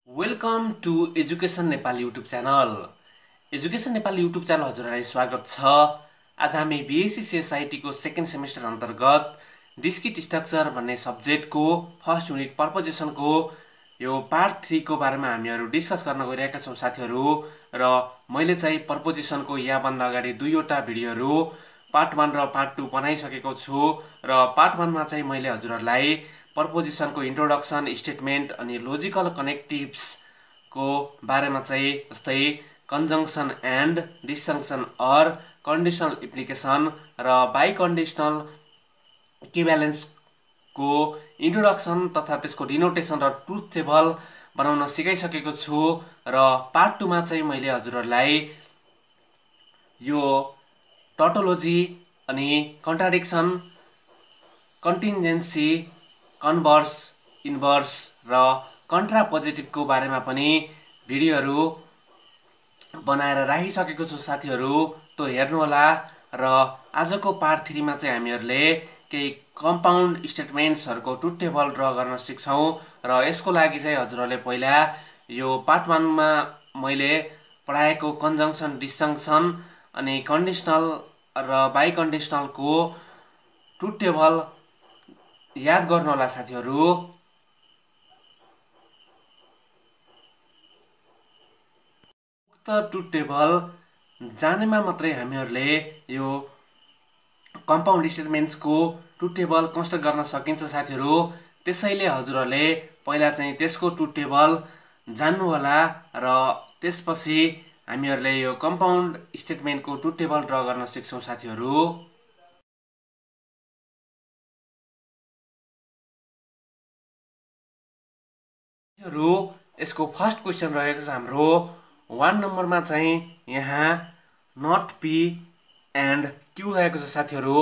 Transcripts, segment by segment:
Welcome to education Nepal YouTube channel. Education Nepal YouTube channel हजुरलाई स्वागत छ। आज हामी बीएससी सोसाइटीको सेकेन्ड सेमेस्टर अन्तर्गत डिस्क्रिट स्ट्रक्चर भन्ने सब्जेक्टको फर्स्ट युनिट प्रपोजिसनको यो पार्ट 3 को बारेमा हामीहरू डिस्कस गर्न गइरहेका छौं साथीहरू। र मैले चाहिँ प्रपोजिसनको यहाँभन्दा अगाडि दुईवटा भिडियोहरू पार्ट 1 र पार्ट 2 बनाइसकेको छु। र पार्ट 1 मा चाहिँ मैले हजुरहरूलाई प्रपोजिसनको इन्ट्रोडक्सन, स्टेटमेन्ट अनि लोजिकल कनेक्टिभ्स को बारेमा चाहिँ जस्तै कन्जङ्सन एन्ड, डिस्जङ्सन अर, कन्डिसनल एप्लिकेसन र बाइ कन्डिसनल इक्विभ्यालेन्स को इन्ट्रोडक्सन तथा त्यसको डिनोटेसन र ट्रुथ टेबल बनाउन सिकाइसकेको छु। र पार्ट 2 मा चाहिँ मैले हजुरहरूलाई यो टोटोलोजी अनि कन्ट्राडिक्सन, कन्टिन्जेन्सी, कन्भर्स, इन्भर्स र कन्ट्रापोजिटिभको बारेमा पनि भिडियोहरू बनाएर राखिसकेको छु साथीहरू। त्यो हेर्नु होला। र आजको पार्ट 3 मा चाहिँ हामीहरूले केही कम्पाउन्ड स्टेटमेन्ट्सहरूको ट्रुथ टेबल ड्र गर्न सिक्छौं। र यसको लागि चाहिँ हजुरहरूले पहिला यो पार्ट 1 मा मैले पढाएको कन्जङ्सन, डिस्जङ्सन अनि कन्डिसनल र बाइ कन्डिसनलको ट्रुथ टेबल याद गर्नु होला साथीहरू। उक्त ट्रुथ टेबल जानेमा मात्रै हामीहरूले यो कम्पाउन्ड स्टेटमेन्ट्सको ट्रुथ टेबल कन्स्ट्रक्ट गर्न सकिन्छ साथीहरू। त्यसैले हजुरहरूले पहिला चाहिँ त्यसको ट्रुथ टेबल जान्नु होला र त्यसपछि हामीहरूले यो कम्पाउन्ड स्टेटमेन्टको ट्रुथ टेबल ड्र गर्न सिक्छौं साथीहरू। यसको फर्स्ट क्वेशन रहेको छ हाम्रो 1 नम्बरमा चाहिँ यहाँ नट पी एन्ड क्यू रहेको छ साथीहरू।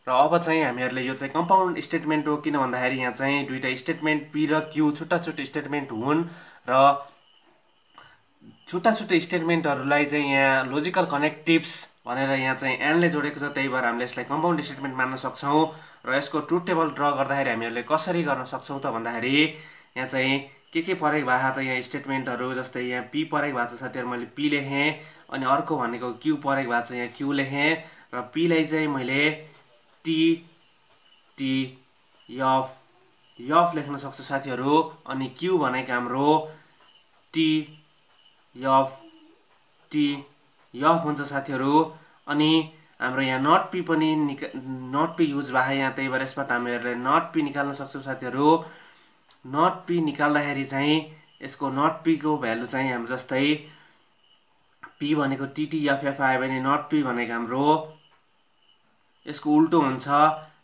र अब चाहिँ हामीहरूले यो चाहिँ कम्पाउन्ड स्टेटमेन्ट हो, किन भन्दाखेरि यहाँ चाहिँ दुईटा स्टेटमेन्ट पी र क्यू छुट्टा छुट्टै स्टेटमेन्ट हुन् र छुट्टा छुट्टै स्टेटमेन्टहरूलाई चाहिँ यहाँ लोजिकल कनेक्टिभ्स भनेर यहाँ चाहिँ एन्डले जोडेको छ, त्यही भएर हामीले यसलाई कम्पाउन्ड स्टेटमेन्ट मान्न सक्छौं। र यसको ट्रुथ टेबल ड्र गर्दाखेरि हामीहरूले कसरी गर्न सक्छौं त भन्दाखेरि यहाँ चाहिँ के परेको भए त यहाँ स्टेटमेन्टहरू जस्तै यहाँ पी परेको भएको छ साथीहरू, मैले पी लेखेँ। अनि अर्को भनेको क्यू परेको भएको छ, यहाँ क्यू लेखेँ। र पी लाई चाहिँ मैले टी टी यफ लेख्न सक्छु साथीहरू। अनि क्यू भनेको हाम्रो टी यफ हुन्छ साथीहरू। अनि हाम्रो यहाँ नट पी पनि नट पी युज भए यहाँ, त्यही भएर यसबाट हामीहरूले नट पी निकाल्न सक्छौं साथीहरू। नट पी निकाल्दाखेरि चाहिँ यसको नट पी को भ्यालु चाहिँ हाम्रो जस्तै पी भनेको टीटीएफएफ आयो भने नट पी भनेको हाम्रो यसको उल्टो हुन्छ,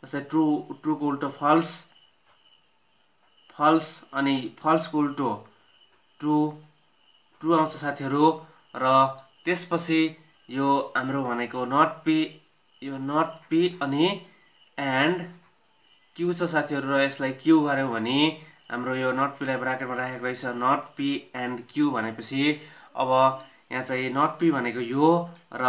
जस्तै ट्रु को उल्टो फल्स अनि फल्स को उल्टो ट्रु आउँछ साथीहरू। र त्यसपछि यो हाम्रो भनेको नट पी अनि एन्ड क्यू छ साथीहरू। र यसलाई क्यू गर्यौं भने हाम्रो यो नट पी लाई ब्राकेटमा राखेको रहेछ, नट पी एन्ड क्यू भनेपछि अब यहाँ चाहिँ नट पी भनेको यो र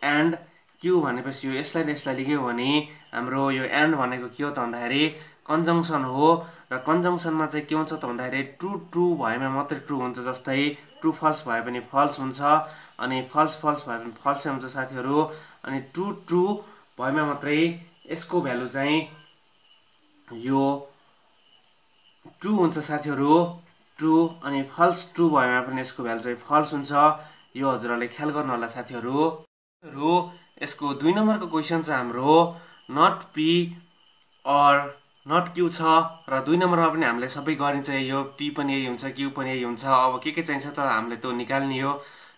एन्ड क्यू भनेपछि यो यसलाई लेख्यौं भने हाम्रो यो एन्ड भनेको के हो त भन्दाखेरि कन्जङ्सन हो। र कन्जङ्सनमा चाहिँ के हुन्छ त भन्दाखेरि ट्रु भएमा मात्रै ट्रु हुन्छ, जस्तै ट्रु फल्स भए पनि फल्स हुन्छ, अनि फल्स भए पनि फल्सै हुन्छ साथीहरू। अनि ट्रु भएमा मात्रै यसको भ्यालु चाहिँ यो ट्रु हुन्छ साथीहरू, ट्रु। अनि फल्स ट्रु भएमा पनि यसको भ्यालु चाहिँ फल्स हुन्छ। यो हजुरहरूले ख्याल गर्नु होला साथीहरू। यसको 2 नम्बरको क्वेशन चाहिँ हाम्रो not P or not Q छ। र 2 नम्बरमा पनि हामीले सबै गरिन्छ, यो पी पनि यही हुन्छ, क्यू पनि यही हुन्छ। अब के चाहिन्छ त हामीले त्यो निकाल्ने हो।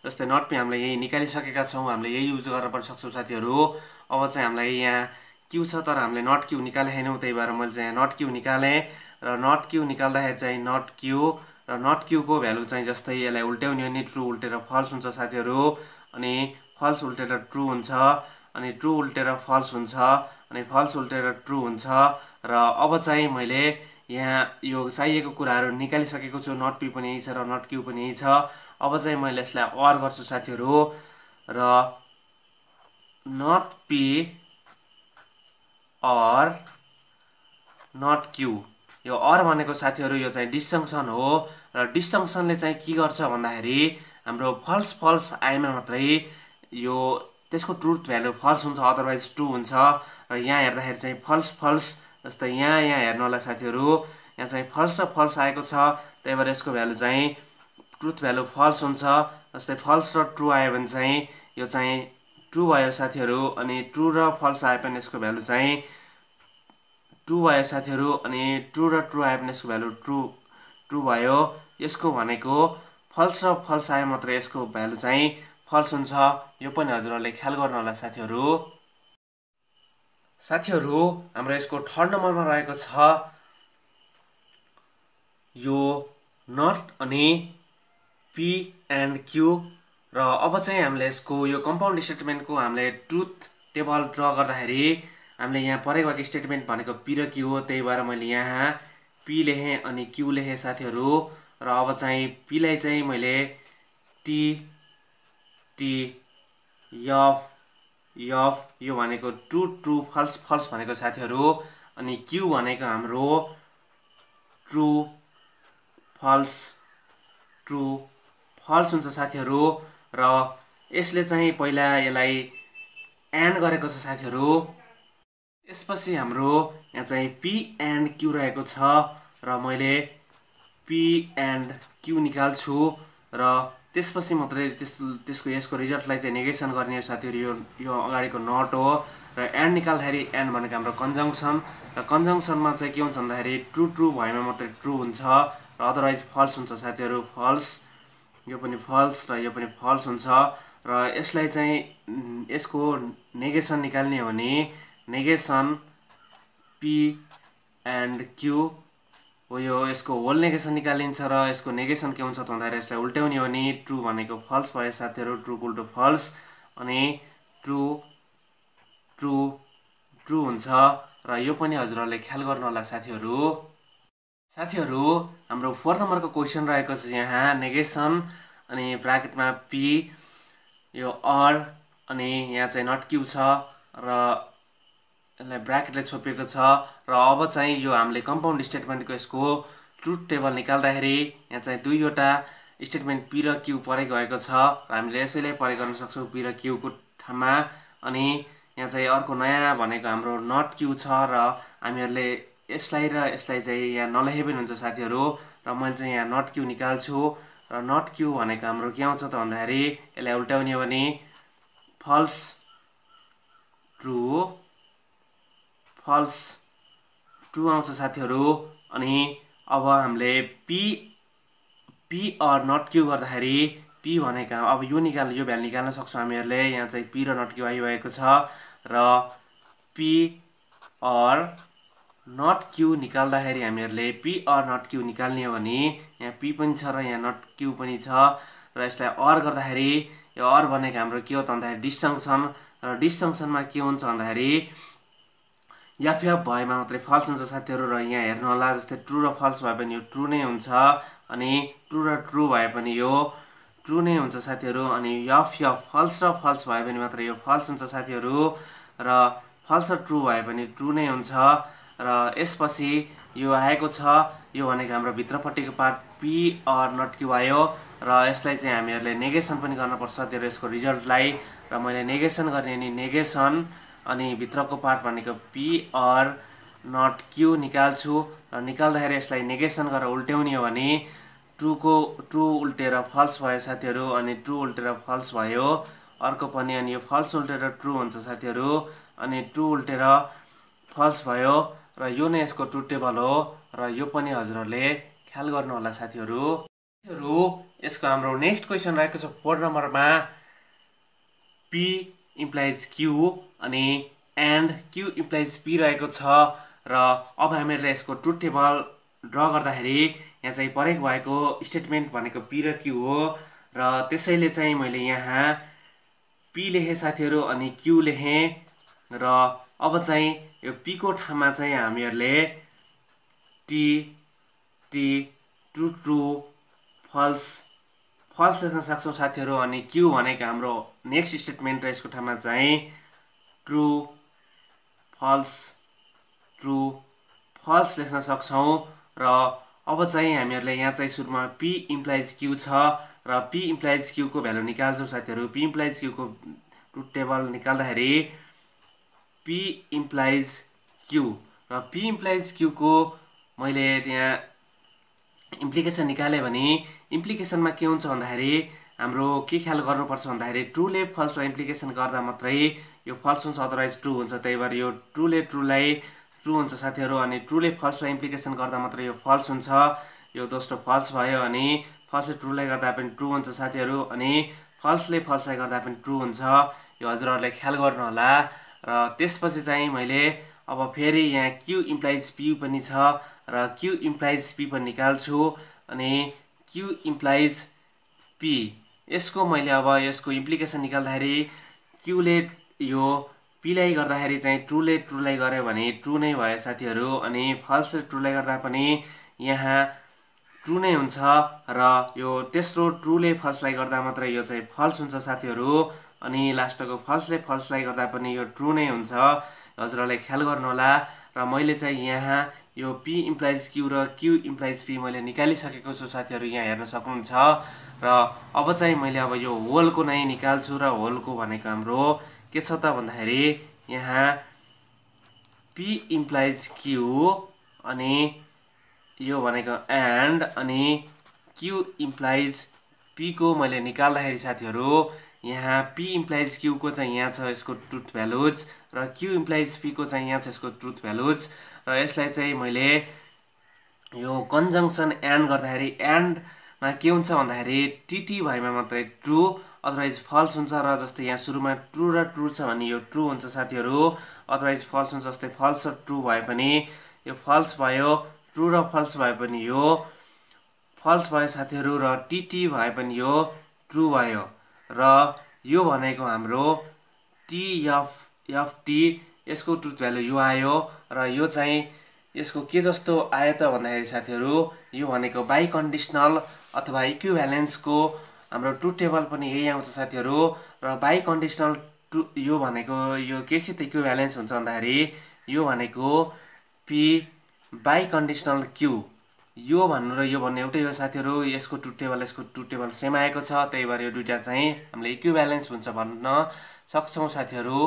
जस्तै नट पी हामीले यही निकालिसकेका छौं, हामीले यही युज गर्न पनि सक्छौं साथीहरू। अब चाहिँ हामीलाई यहाँ क्यू छ तर हामीले नट क्यू निकाले छैनौं, त्यही भएर मैले चाहिँ नट क्यू निकालेँ। र नट क्यू निकाल्दाखेरि चाहिँ नट क्यू र नट क्यू को भ्यालु चाहिँ जस्तै यसलाई उल्ट्याउने हो नि ट्रु उल्टेर फल्स हुन्छ साथीहरू। अनि फल्स उल्टेर ट्रु हुन्छ, अनि ट्रु उल्टेर फल्स हुन्छ, अनि फल्स उल्टेर ट्रु हुन्छ। र अब चाहिँ मैले यहाँ यो चाहिएको कुराहरू निकालिसकेको छु, नट पी पनि यही छ र नट क्यू पनि यही छ। अब चाहिँ मैले यसलाई अर गर्छु साथीहरू। र not P or not Q यो अर भनेको साथीहरु यो चाहिँ डिस्जंक्सन हो र डिस्जंक्सनले चाहिँ के गर्छ भन्दाखेरि हाम्रो फल्स फल्स आएमा मात्रै यो त्यसको ट्रुथ भ्यालु फल्स हुन्छ अदरवाइज ट्रू हुन्छ र यहाँ हेर्दाखेरि चाहिँ फल्स फल्स जस्तै यहाँ हेर्नु होला साथीहरु यहाँ चाहिँ फल्स र फल्स आएको छ त्यही भएर यसको भ्यालु चाहिँ ट्रुथ भ्यालु फल्स हुन्छ जस्तै फल्स र ट्रू आयो भने चाहिँ यो चाहिँ ट्रू भयो साथीहरु अनि ट्रू र फल्स आए पनि यसको भ्यालु चाहिँ ट्रू भयो साथीहरु अनि ट्रू र ट्रू आए पनि यसको भ्यालु ट्रू भयो यसको भनेको फल्स र फल्स आए मात्र यसको भ्यालु चाहिँ फल्स हुन्छ यो पनि हजुरहरुले ख्याल गर्नु होला साथीहरु हाम्रो यसको थर्ड नम्बरमा रहेको छ यो नट अनि पी एन्ड क्यू र अब चाहिँ हामीले यसको यो कम्पाउन्ड स्टेटमेन्टको हामीले ट्रुथ टेबल ड्र गर्दाखेरि हामीले यहाँ परेको स्टेटमेन्ट भनेको पी र क्यू हो त्यही भएर मैले यहाँ पी लेखे अनि क्यू लेखे साथीहरु र अब चाहिँ पी लाई चाहिँ मैले टी टी एफ एफ यो भनेको ट्रू ट्रू फल्स फल्स भनेको साथीहरु अनि क्यू भनेको हाम्रो ट्रू फल्स हुन्छ साथीहरु र यसले चाहिँ पहिला यसलाई एन्ड गरेको छ साथीहरु यसपछि हाम्रो यहाँ चाहिँ पी एन्ड क्यू रहेको छ र मैले पी एन्ड क्यू निकाल्छु र त्यसपछि मात्रै त्यसको यसको रिजल्टलाई चाहिँ नेगेसन गर्ने साथीहरु यो अगाडिको नट हो र एन्ड निकाल्दाखेरि एन्ड भनेको हाम्रो कन्जंक्सन र कन्जंक्सनमा चाहिँ के हुन्छ भन्दाखेरि ट्रू ट्रू भएमा मात्रै ट्रू हुन्छ र अदरवाइज फल्स हुन्छ साथीहरु फल्स यो पनि फल्स र यो पनि फल्स हुन्छ र यसलाई चाहिँ यसको नेगेसन निकाल्ने हो भने नेगेसन पी एन्ड क्यू हो यो यसको होल नेगेसन निकालिन्छ र यसको नेगेसन के हुन्छ भन्दाखेरि यसलाई उल्टाउने हो भने ट्रू भनेको फल्स भयो साथीहरु ट्रू उल्टो फल्स अनि ट्रू ट्रू ट्रू हुन्छ र यो पनि हजुरहरुले ख्याल गर्नु होला साथीहरु हाम्रो 4 नम्बरको क्वेशन रहेको छ यहाँ नेगेसन अनि ब्र्याकेटमा पी यो अर अनि यहाँ चाहिँ नट क्यू छ र यसलाई ब्र्याकेटले छोपिएको छ र अब चाहिँ यो हामीले कम्पाउन्ड स्टेटमेन्टको यसको ट्रुथ टेबल निकाल्दाखेरि यहाँ चाहिँ दुईवटा स्टेटमेन्ट पी र क्यू परे गएको छ र हामीले यसैले परे गर्न सक्छौं पी र क्यू को ठाउँमा अनि यहाँ चाहिँ अर्को नयाँ भनेको हाम्रो नट क्यू छ र हामीहरुले यसलाई र यसलाई चाहिँ यहाँ नलेखे पनि हुन्छ साथीहरु र मैले चाहिँ यहाँ नट क्यू निकाल्छु र नट क्यू भनेको हाम्रो के आउँछ त भन्दाखेरि यसलाई उल्टाउने हो भने फल्स ट्रू आउँछ साथीहरु अनि अब हामीले पी अर नट क्यू गर्दाखेरि पी भनेको अब यो भ्यालु निकाल्न सक्छौं हामीहरुले यहाँ चाहिँ पी र नट क्यू आइरहेको छ र पी अर नट क्यू निकाल्दाखेरि हामीहरुले पी अर नट क्यू निकाल्ने हो भने यहाँ पी पनि छ र यहाँ नट क्यू पनि छ र यसलाई अर गर्दाखेरि यो अर भनेको हाम्रो के हो त भन्दाखेरि डिस्जंक्सन र डिस्जंक्सनमा के हुन्छ भन्दाखेरि एफ भएमा मात्रै फल्स हुन्छ साथीहरु र यहाँ हेर्नु होला जस्तै ट्रू र फल्स भए पनि यो ट्रू नै हुन्छ अनि ट्रू र ट्रू भए पनि यो ट्रू नै हुन्छ साथीहरु अनि एफ फल्स र फल्स भए पनि मात्र यो फल्स हुन्छ साथीहरु र फल्स र ट्रू भए पनि ट्रू नै हुन्छ र यसपछि यो आएको छ यो भनेको हाम्रो भित्रपट्टिको part P or not Q आयो र यसलाई चाहिँ हामीहरुले नेगेसन पनि गर्न पर्छ साथीहरु यसको रिजल्टलाई र मैले नेगेसन गर्ने नि नेगेसन अनि भित्रको पार्ट भनेको पी अर नट क्यू निकाल्छु र निकाल्दाखेरि यसलाई नेगेसन गरेर उल्ट्याउने हो भने ट्रू उल्टेर फल्स भयो साथीहरु अनि ट्रू उल्टेर फल्स भयो अर्को पनि अनि यो फल्स उल्टेर ट्रू हुन्छ साथीहरु अनि ट्रू उल्टेर फल्स भयो र यो नै यसको ट्रुथ टेबल हो र यो पनि हजुरहरुले ख्याल गर्नु होला साथीहरु यसको हाम्रो नेक्स्ट क्वेशन रहेको छ 4 नम्बरमा पी इम्प्लाइज क्यू अनि एन्ड क्यू इम्प्लाइज पी रहेको छ र अब हामीले यसको ट्रुथ टेबल ड्र गर्दाखेरि यहाँ चाहिँ परेको भएको स्टेटमेन्ट भनेको पी र क्यू हो र त्यसैले चाहिँ मैले यहाँ पी लेखे साथीहरु अनि क्यू लेखे र अब चाहिँ यो पी को ठाउँमा चाहिँ हामीहरुले T T true true false लेख्न सक्छौं साथीहरु अनि क्यू भनेको हाम्रो नेक्स्ट स्टेटमेन्ट र यसको ठाउँमा चाहिँ ट्रू फल्स लेख्न सक्छौँ र अब चाहिँ हामीहरूले यहाँ चाहिँ सुरुमा p इम्प्लाइज q छ र p इम्प्लाइज q को भ्यालु निकाल्छौँ साथीहरू। p इम्प्लाइज q को ट्रुथ टेबल निकाल्दाखेरि p इम्प्लाइज q र p इम्प्लाइज q को मैले त्यहाँ इम्प्लिकेसन निकालेँ भने इम्प्लिकेसनमा के हुन्छ भन्दाखेरि हाम्रो के ख्याल गर्नुपर्छ भन्दाखेरि ट्रुले फल्सलाई इम्प्लिकेसन गर्दा मात्रै यो फल्स हुन्छ, अदरवाइज ट्रु हुन्छ। त्यही भएर यो ट्रुले ट्रुलाई ट्रु हुन्छ साथीहरू, अनि ट्रुले फल्सलाई इम्प्लिकेसन गर्दा मात्रै यो फल्स हुन्छ। यो दोस्रो फल्स भयो, अनि फल्सले ट्रुलाई गर्दा पनि ट्रु हुन्छ साथीहरू, अनि फल्सले फल्सलाई गर्दा पनि ट्रु हुन्छ। यो हजुरहरूले ख्याल गर्नु होला। र त्यसपछि चाहिँ मैले अब फेरि यहाँ q इम्प्लाइज p पनि छ र q इम्प्लाइज p पनि निकाल्छु, अनि q इम्प्लाइज p यसको मैले अब यसको इम्प्लिकेसन निकाल्दाखेरि qले यो p लाई गर्दाखेरि चाहिँ ट्रुले ट्रुलाई गर्यो भने ट्रु नै भयो साथीहरू, अनि फल्सले ट्रुलाई गर्दा पनि यहाँ ट्रु नै हुन्छ। र यो तेस्रो ट्रुले फल्सलाई गर्दा मात्रै यो चाहिँ फल्स हुन्छ साथीहरू, अनि लास्टको फल्सले फल्सलाई गर्दा पनि यो ट्रु नै हुन्छ। हजुरहरूले ख्याल गर्नु होला। र मैले चाहिँ यहाँ यो p इम्प्लाइज q र q इम्प्लाइज p मैले निकालिसकेको छु साथीहरू, यहाँ हेर्न सक्नुहुन्छ। र अब चाहिँ मैले अब यो होलको नै निकाल्छु, र होलको भनेको हाम्रो के छ त भन्दाखेरि यहाँ p इम्प्लाइज q अनि यो भनेको एन्ड अनि q इम्प्लाइज p को मैले निकाल्दाखेरि साथीहरू यहाँ p इम्प्लाइज q को चाहिँ यहाँ छ यसको ट्रुथ भ्यालुज, र q इम्प्लाइज p को चाहिँ यहाँ छ यसको ट्रुथ भ्यालुज। र यसलाई चाहिँ मैले यो कन्जङ्सन एन्ड गर्दाखेरि एन्डमा के हुन्छ भन्दाखेरि tt भएमा मात्रै ट्रु, अदरवाइज फल्स हुन्छ। र जस्तै यहाँ सुरुमा ट्रु र ट्रु छ भने यो ट्रु हुन्छ साथीहरू, अदरवाइज फल्स हुन्छ। जस्तै फल्स र ट्रु भए पनि यो फल्स भयो, ट्रु र फल्स भए पनि यो फल्स भयो साथीहरू, र tt भए पनि यो ट्रु भयो। र यो भनेको हाम्रो tft यसको ट्रुथ भ्यालु यो आयो, र यो चाहिँ यसको के जस्तो आयो त भन्दाखेरि साथीहरू यो भनेको बाई कन्डिसनल अथवा इक्विभ्यालेन्सको हाम्रो ट्रुथ टेबल पनि यही आउँछ साथीहरू। र बाई कन्डिसनल यो भनेको यो केसित इक्विभ्यालेन्स हुन्छ भन्दाखेरि यो भनेको p बाई कन्डिसनल q, यो भन्नु र यो भन्नु एउटै हो साथीहरू। यसको ट्रुथ टेबल सेम आएको छ, त्यही भएर यो दुईटा चाहिँ हामीले इक्विभ्यालेन्स हुन्छ भन्न सक्छौँ साथीहरू।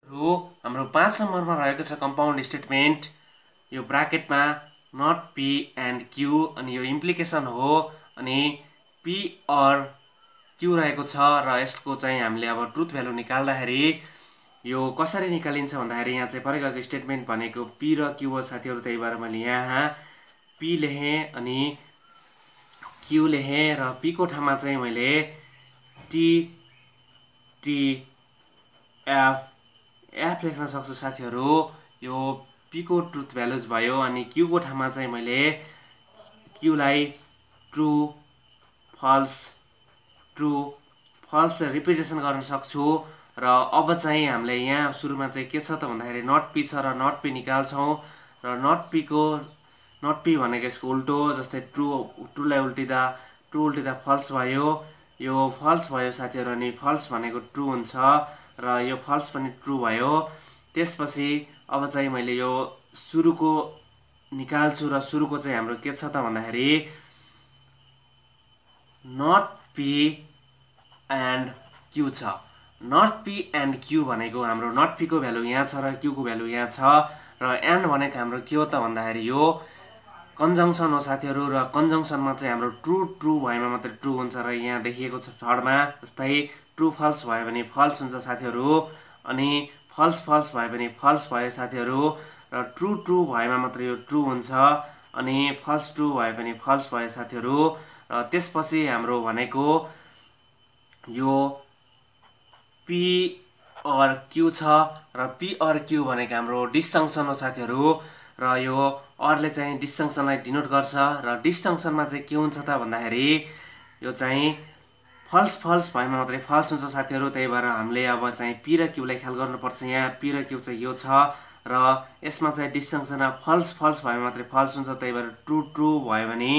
हाम्रो 5 नम्बरमा रहेको छ कम्पाउन्ड स्टेटमेन्ट, यो ब्राकेटमा नट p एन्ड q, अनि यो इम्प्लिकेसन हो, अनि p अर q रहेको छ। र यसको चाहिँ हामीले अब ट्रुथ भ्यालु निकाल्दाखेरि यो कसरी निकालिन्छ भन्दाखेरि यहाँ चाहिँ परेको स्टेटमेन्ट भनेको p र q हो साथीहरू, त्यही भएर मैले यहाँ p लेखेँ अनि q लेखेँ, र p को ठाउँमा चाहिँ मैले f लेख्न सक्छु साथीहरू। यो p को ट्रुथ भ्यालुज भयो, अनि q को ठाउँमा चाहिँ मैले q लाई ट्रु फल्स रिप्रेजेन्टेसन गर्न सक्छु। र अब चाहिँ हामीले यहाँ सुरुमा चाहिँ के छ त भन्दाखेरि नट p छ, र नट p निकाल्छौँ। र नट p भनेको यसको उल्टो, जस्तै ट्रुलाई उल्टिँदा फल्स भयो, यो फल्स भयो साथीहरू, अनि फल्स भनेको ट्रु हुन्छ, र यो फल्स पनि ट्रु भयो। त्यसपछि अब चाहिँ मैले यो सुरुको निकाल्छु, र सुरुको चाहिँ हाम्रो के छ त भन्दाखेरि नट p एन्ड q छ। नट p एन्ड q भनेको हाम्रो नट p को भ्यालु यहाँ छ, र q को भ्यालु यहाँ छ, र एन्ड भनेको हाम्रो के हो त भन्दाखेरि यो कन्जङ्सन हो साथीहरू। र कन्जङ्सनमा चाहिँ हाम्रो ट्रु भएमा मात्रै ट्रु हुन्छ, र यहाँ देखिएको छ थर्डमा, जस्तै ट्रु फल्स भयो भने फल्स हुन्छ साथीहरू, अनि फल्स भयो भने फल्स भयो साथीहरू, र ट्रु भएमा मात्रै यो ट्रु हुन्छ, अनि फल्स ट्रु भयो भने फल्स भयो साथीहरू। र त्यसपछि हाम्रो भनेको यो p अर q छ, र p अर q भनेको हाम्रो डिस्जङ्सन हो साथीहरू, र यो अरले चाहिँ डिस्जङ्सनलाई डिनोट गर्छ। र डिस्जङ्सनमा चाहिँ के हुन्छ त भन्दाखेरि यो चाहिँ फल्स भएमा मात्रै फल्स हुन्छ साथीहरू, त्यही भएर हामीले अब चाहिँ p र q लाई ख्याल गर्नुपर्छ। यहाँ p र q चाहिँ यो छ, र यसमा चाहिँ डिस्जङ्सनमा फल्स भएमा मात्रै फल्स हुन्छ, त्यही भएर ट्रु भयो भने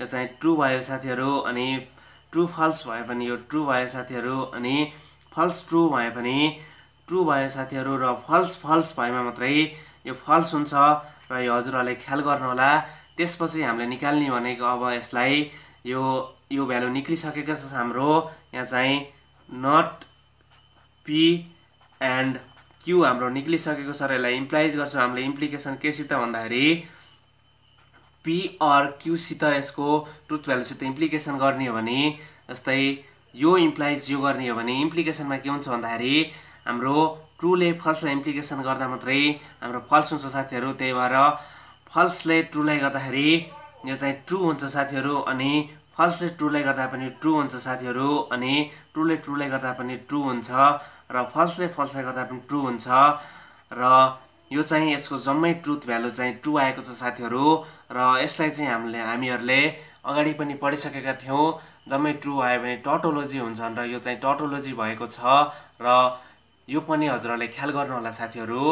यो चाहिँ ट्रु भयो साथीहरू, अनि ट्रु फल्स भयो भने यो ट्रु भयो साथीहरू, अनि फल्स ट्रु भयो भने ट्रु भयो साथीहरू, र फल्स भएमा मात्रै यो फल्स हुन्छ र यो हजुरहरूले ख्याल गर्नुहोला। त्यसपछि हामीले निकाल्ने भनेको अब यसलाई यो भ्यालु निक्लिसकेको छ हाम्रो। यहाँ चाहिँ नट पी एन्ड क्यू हाम्रो निक्लिसकेको छ र यसलाई इम्प्लाइज गर्छ हामीले। इम्प्लिकेसन केसित भन्दाखेरि पी अर क्यूसित यसको ट्रुथ भ्यालुसित इम्प्लिकेसन गर्ने हो भने, जस्तै यो इम्प्लाइज यो गर्ने हो भने इम्प्लिकेसनमा के हुन्छ भन्दाखेरि हाम्रो ट्रुले फल्सलाई इम्प्लिकेसन गर्दा मात्रै हाम्रो फल्स हुन्छ साथीहरू। त्यही भएर फल्सले ट्रुलाई गर्दाखेरि यो चाहिँ ट्रु हुन्छ साथीहरू, अनि फल्सले ट्रुलाई गर्दा पनि ट्रु हुन्छ साथीहरू, अनि ट्रुले ट्रुलाई गर्दा पनि ट्रु हुन्छ र फल्सले फल्सलाई गर्दा पनि ट्रु हुन्छ र यो चाहिँ यसको जम्मै ट्रुथ भ्यालु चाहिँ ट्रु आएको छ साथीहरू। र यसलाई चाहिँ हामीहरूले अगाडि पनि पढिसकेका थियौँ। जम्मै ट्रु आयो भने टोटोलोजी हुन्छ र यो चाहिँ टोटोलोजी भएको छ र यो पनि हजुरहरूले ख्याल गर्नुहोला साथीहरू।